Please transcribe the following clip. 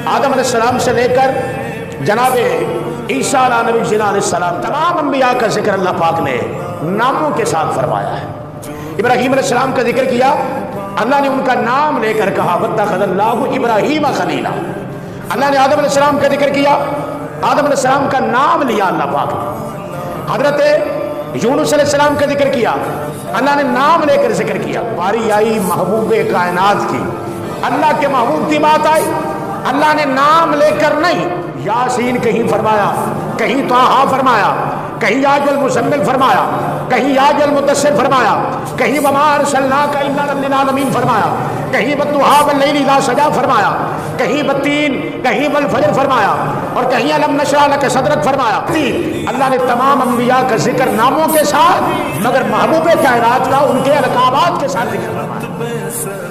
آدم علیہ السلام سے لے کر جناب عیسیٰ علیہ السلام تمام انبیاء کا ذکر اللہ پاک نے ناموں کے ساتھ فرمایا ہے۔ ابراہیم علیہ السلام کا ذکر کیا، اللہ نے ان کا نام لے کر کہا واتخذ اللہ ابراہیم خلیلا۔ اللہ نے آدم علیہ السلام کا ذکر کیا، آدم علیہ السلام کا نام لیا اللہ پاک نے۔ حضرت یونس علیہ السلام کا ذکر کیا، اللہ نے نام لے کر ذکر کیا۔ باری آئی محبوب کائنات کی، اللہ کے محبوب کی بات آئی، اللہ نے نام لے کر نہیں، یاسین کہیں فرمایا، کہیں طٰہٰ فرمایا، کہیں یا جو المزمل فرمایا، کہیں یا جو المدثر فرمایا، کہیں وما ارسلناک الا للعالمین فرمایا، کہیں والضحیٰ واللیل اذا سجیٰ فرمایا، کہیں والتین، کہیں والفجر فرمایا، اور کہیں الم نشرح لک صدرک فرمایا۔ اللہ نے تمام انبیاء کا ذکر ناموں کے ساتھ، مگر محبوب کائنات کا ان کے القابات کے ساتھ ذکر فرمایا۔